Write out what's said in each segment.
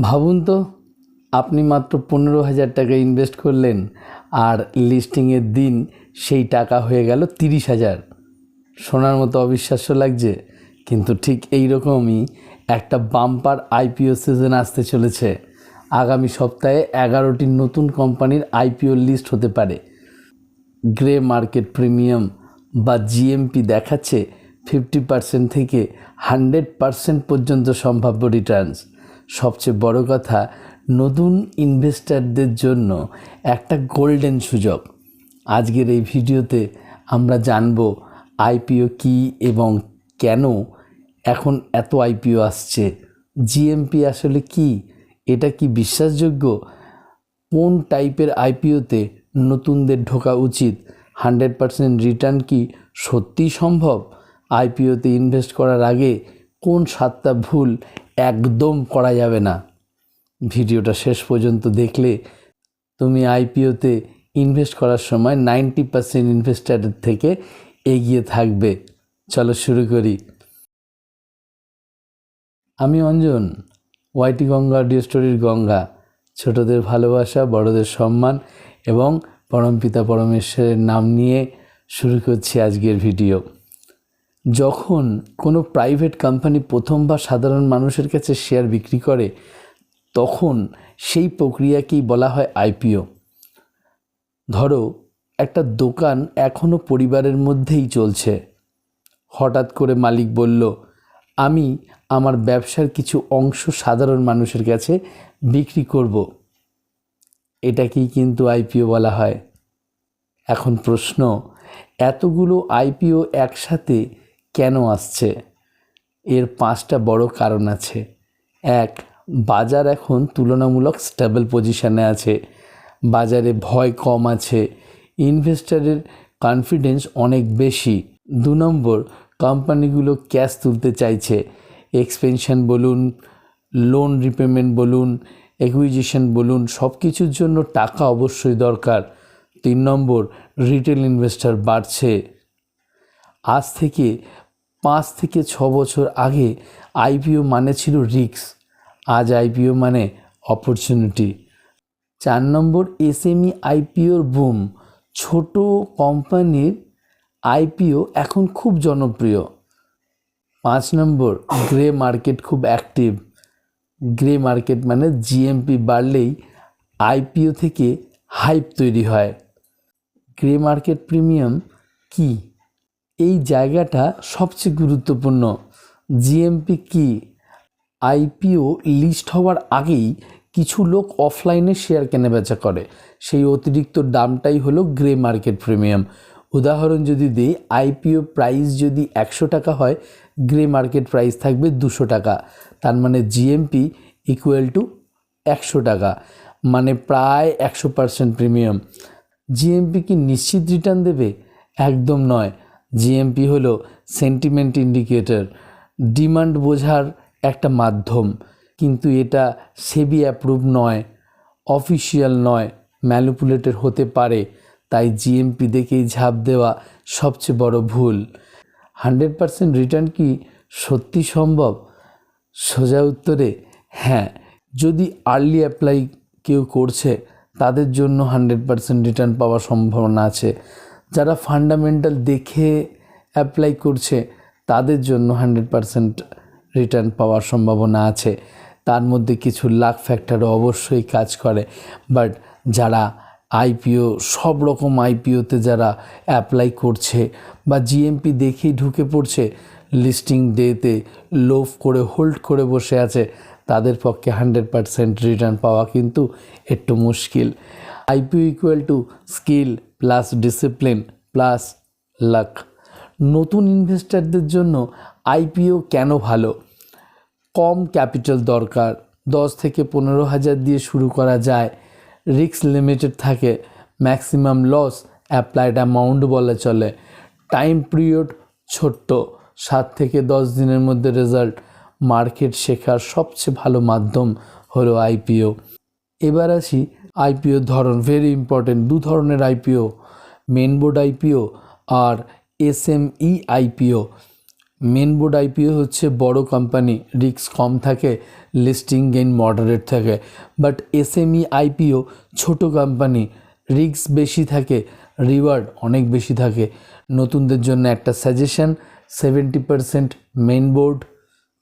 ভাবুন তো, আপনি মাত্র 15,000 টাকা ইনভেস্ট করলেন আর লিস্টিংয়ের দিন সেই টাকা হয়ে গেল 30,000। শোনার মতো অবিশ্বাস্য লাগছে, কিন্তু ঠিক এই রকমই একটা বাম্পার আইপিও সিজন আসতে চলেছে। আগামী সপ্তাহে 11টি নতুন কোম্পানির আইপিও লিস্ট হতে পারে। গ্রে মার্কেট প্রিমিয়াম বা জিএমপি দেখাচ্ছে 50% থেকে 100% পর্যন্ত সম্ভাব্য রিটার্নস। সবচেয়ে বড় কথা, নতুন ইনভেস্টারদের জন্য একটা গোল্ডেন সুযোগ। আজকের এই ভিডিওতে আমরা জানব আইপিও কী এবং কেন এখন এত আইপিও আসছে। জিএমপি আসলে কি, এটা কি বিশ্বাসযোগ্য, কোন টাইপের আইপিওতে নতুনদের ঢোকা উচিত, 100% রিটার্ন কি সত্যিই সম্ভব, আইপিওতে ইনভেস্ট করার আগে কোন 7টা ভুল একদম করা যাবে না। ভিডিওটা শেষ পর্যন্ত দেখলে তুমি আইপিওতে ইনভেস্ট করার সময় 90% ইনভেস্টারের থেকে এগিয়ে থাকবে। চলো শুরু করি। আমি অঞ্জন, ওয়াইটি গঙ্গা অডিও স্টোরির গঙ্গা। ছোটদের ভালোবাসা, বড়দের সম্মান এবং পরমপিতা পরমেশ্বরের নাম নিয়ে শুরু করছি আজকের ভিডিও। যখন কোনো প্রাইভেট কোম্পানি প্রথমবার সাধারণ মানুষের কাছে শেয়ার বিক্রি করে, তখন সেই প্রক্রিয়াকেই বলা হয় আইপিও। ধরো, একটা দোকান এখনও পরিবারের মধ্যেই চলছে। হঠাৎ করে মালিক বলল, আমি আমার ব্যবসার কিছু অংশ সাধারণ মানুষের কাছে বিক্রি করব। এটাকেই কিন্তু আইপিও বলা হয়। এখন প্রশ্ন, এতগুলো আইপিও একসাথে কেন আসছে? এর 5টা বড় কারণ আছে। 1, বাজার এখন তুলনামূলক স্টেবল পজিশনে আছে। বাজারে ভয় কম আছে, ইনভেস্টরের কনফিডেন্স অনেক বেশি। 2 নম্বর, কোম্পানিগুলো ক্যাশ তুলতে চাইছে। এক্সপেনশন বলুন, লোন রিপেমেন্ট বলুন, অ্যাকুইজিশন বলুন, সব কিছুর জন্য টাকা অবশ্যই দরকার। 3 নম্বর, রিটেল ইনভেস্টর বাড়ছে। আজ থেকে 5 থেকে 6 বছর আগে আইপিও মানে ছিল রিস্ক, আজ আইপিও মানে অপরচুনিটি। 4 নম্বর, এসএমই আইপিওর বুম। ছোট কোম্পানির আইপিও এখন খুব জনপ্রিয়। 5 নম্বর, গ্রে মার্কেট খুব অ্যাক্টিভ। গ্রে মার্কেট মানে জিএমপি বাড়লেই আইপিও থেকে হাইপ তৈরি হয়। গ্রে মার্কেট প্রিমিয়াম কি? এই জায়গাটা সবচেয়ে গুরুত্বপূর্ণ। জিএমপি কি? আইপিও লিস্ট হওয়ার আগেই কিছু লোক অফলাইনে শেয়ার কেনাবেচা করে, সেই অতিরিক্ত দামটাই হলো গ্রে মার্কেট প্রিমিয়াম। উদাহরণ যদি দিই, আইপিও প্রাইস যদি 100 টাকা হয়, গ্রে মার্কেট প্রাইস থাকবে 200 টাকা। তার মানে জিএমপি ইকুয়াল টু 100 টাকা, মানে প্রায় 100% প্রিমিয়াম। জিএমপি কি নিশ্চিত রিটার্ন দেবে? একদম নয়। জিএমপি হলো সেন্টিমেন্ট ইন্ডিকেটর, ডিমান্ড বোঝার একটা মাধ্যম, কিন্তু এটা সেবি অ্যাপ্রুভ নয়, অফিসিয়াল নয়, ম্যানিপুলেটেড হতে পারে। তাই জিএমপি দেখেই ঝাঁপ দেওয়া সবচেয়ে বড় ভুল। 100% রিটার্ন কি সত্যি সম্ভব? সোজা উত্তরে হ্যাঁ, যদি আর্লি অ্যাপ্লাই কেউ করছে তাদের জন্য 100% রিটার্ন পাওয়ার সম্ভাবনা আছে। যারা ফান্ডামেন্টাল দেখে অ্যাপ্লাই করছে তাদের জন্য 100% রিটার্ন পাওয়ার সম্ভাবনা আছে। তার মধ্যে কিছু লাক ফ্যাক্টরও অবশ্যই কাজ করে। বাট যারা আইপিও, সব রকম আইপিওতে যারা অ্যাপ্লাই করছে বা জিএমপি দেখেই ঢুকে পড়ছে, লিস্টিং ডেতে লোভ করে হোল্ড করে বসে আছে, তাদের পক্ষে 100% রিটার্ন পাওয়া কিন্তু একটু মুশকিল। IPO equal to skill plus discipline plus lakh. নতুন ইনভেস্টারদের জন্য আইপিও কেন ভালো? কম ক্যাপিটাল দরকার, 10 থেকে 15,000 দিয়ে শুরু করা যায়। রিস্ক লিমিটেড থাকে, ম্যাক্সিমাম লস অ্যাপ্লাইড অ্যামাউন্ট বলে চলে। টাইম পিরিয়ড ছোট্ট, 7 থেকে 10 দিনের মধ্যে রেজাল্ট। মার্কেট শেখার সবচেয়ে ভালো মাধ্যম হলো আইপিও। এবার আসি আইপিও ধরন। ভেরি ইম্পর্টেন্ট, 2 ধরনের আইপিও, মেন বোর্ড আইপিও আর SME IPO. Main board IPO হচ্ছে বড় কোম্পানি, রিস্ক কম থাকে, লিস্টিং গেইন মডারেট থাকে। বাট এসএমই আইপিও ছোট কোম্পানি, রিস্ক বেশি থাকে, রিওয়ার্ড অনেক বেশি থাকে। নতুনদের জন্য একটা suggestion, 70% main board,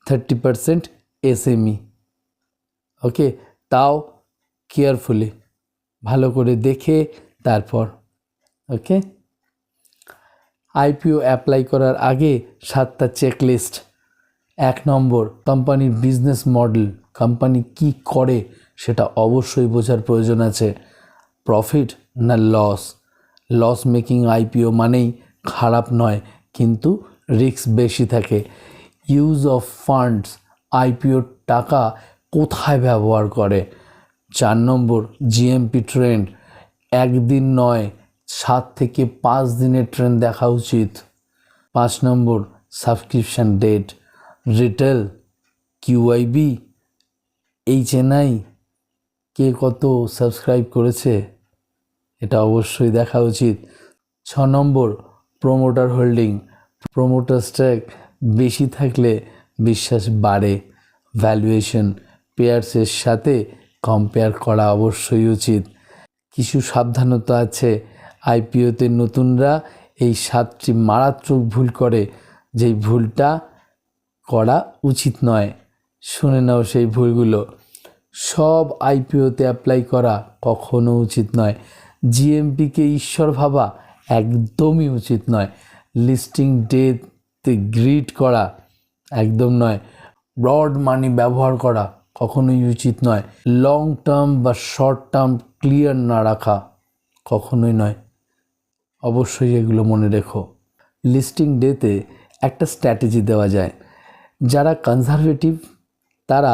30% SME. Okay, তাও কেয়ারফুলি, ভালো করে দেখে তারপর। ওকে, আইপিও অ্যাপ্লাই করার আগে 7টা চেকলিস্ট। 1 নম্বর, কোম্পানির বিজনেস মডেল, কোম্পানি কি করে সেটা অবশ্যই বোঝার প্রয়োজন আছে। প্রফিট না লস? লস মেকিং আইপিও মানেই খারাপ নয়, কিন্তু রিস্ক বেশি থাকে। ইউজ অফ ফান্ডস, আইপিওর টাকা কোথায় ব্যবহার করে। 4 নম্বর, জিএমপি ট্রেন্ড, একদিন নয় 7 থেকে 5 দিনের ট্রেন্ড দেখা উচিত। 5 নম্বর, সাবস্ক্রিপশন ডেট, রিটেল, কিউআইবি, এইচএনআই, কে কত সাবস্ক্রাইব করেছে এটা অবশ্যই দেখা উচিত। 6 নম্বর, প্রোমোটার হোল্ডিং, প্রোমোটার স্ট্যাক বেশি থাকলে বিশ্বাস বাড়ে। ভ্যালুয়েশন, পেয়ার্সের সাথে কম্পেয়ার করা অবশ্যই উচিত। কিছু সাবধানতা আছে, আইপিওতে নতুনরা এই 7টি মারাত্মক ভুল করে, যেই ভুলটা করা উচিত নয়। শুনে নাও সেই ভুলগুলো। সব আইপিওতে অ্যাপ্লাই করা কখনো উচিত নয়। জিএমপিকে ঈশ্বর ভাবা একদমই উচিত নয়। লিস্টিং ডেতে গ্রিড করা একদম নয়। ব্রড মানি ব্যবহার করা কখনোই উচিত নয়। লং টার্ম বা শর্ট টার্ম ক্লিয়ার না রাখা কখনোই নয়। অবশ্যই এগুলো মনে রেখো। লিস্টিং ডেতে একটা স্ট্র্যাটেজি দেওয়া যায়। যারা কনজারভেটিভ তারা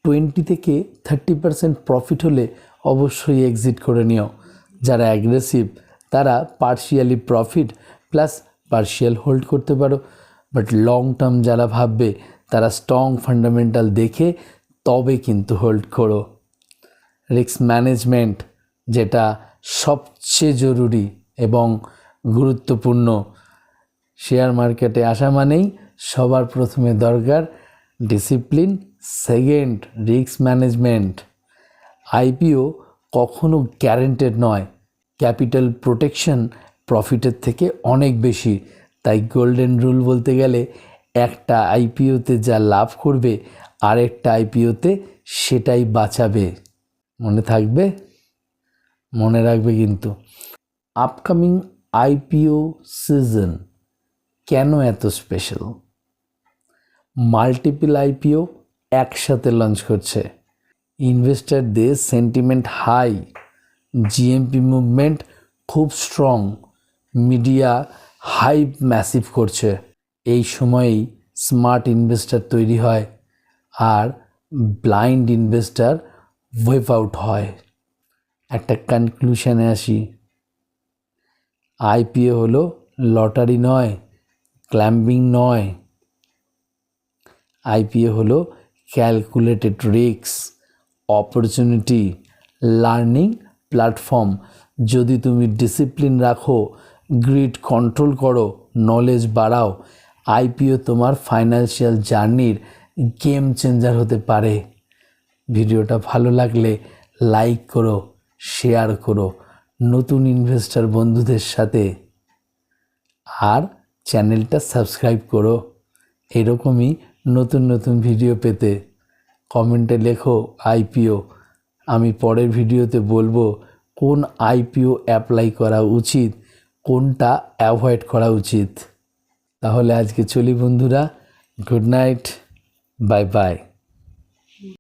20 থেকে 30% প্রফিট হলে অবশ্যই এক্সিট করে নিও। যারা অ্যাগ্রেসিভ তারা partially profit plus partial hold করতে পারো। বাট লং টার্ম যারা ভাববে তারা স্ট্রং ফান্ডামেন্টাল দেখে তবে কিন্তু হোল্ড করো। রিস্ক ম্যানেজমেন্ট, যেটা সবচেয়ে জরুরি এবং গুরুত্বপূর্ণ। শেয়ার মার্কেটে আসা মানেই সবার প্রথমে দরকার discipline, second risk management. IPO কখনো গ্যারেন্টেড নয়। ক্যাপিটাল প্রোটেকশন প্রফিটের থেকে অনেক বেশি। তাই গোল্ডেন রুল বলতে গেলে একটা আইপিওতে যা লাভ করবে আরেকটা আইপিওতে সেটাই বাঁচাবে। মনে থাকবে? মনে রাখবে কিন্তু। আপকামিং আইপিও সিজন কেন এত স্পেশাল? মাল্টিপল আইপিও একসাথে লঞ্চ করছে, ইনভেস্টারদের সেন্টিমেন্ট হাই, জিএমপি মুভমেন্ট খুব স্ট্রং, মিডিয়া হাইপ ম্যাসিভ করছে। এই সময়েই স্মার্ট ইনভেস্টার তৈরি হয় আর ব্লাইন্ড ইনভেস্টার ওয়েভ আউট হয়। একটা কনক্লুশনে আসি, আইপিও হলো লটারি নয়, ক্ল্যাম্বিং নয়। আইপিও হলো calculated risk, opportunity, learning platform. যদি তুমি ডিসিপ্লিন রাখো, গ্রিড কন্ট্রোল করো, নলেজ বাড়াও, আইপিও তোমার ফাইন্যান্সিয়াল জার্নির গেম চেঞ্জার হতে পারে। ভিডিওটা ভালো লাগলে লাইক করো, শেয়ার করো নতুন ইনভেস্টর বন্ধুদের সাথে, আর চ্যানেলটা সাবস্ক্রাইব করো এরকমই নতুন নতুন ভিডিও পেতে। কমেন্টে লেখো আইপিও, আমি পরের ভিডিওতে বলবো কোন আইপিও অ্যাপ্লাই করা উচিত, কোনটা অ্যাভয়েড করা উচিত। তাহলে আজকে চলি বন্ধুরা, গুড নাইট, বাই বাই।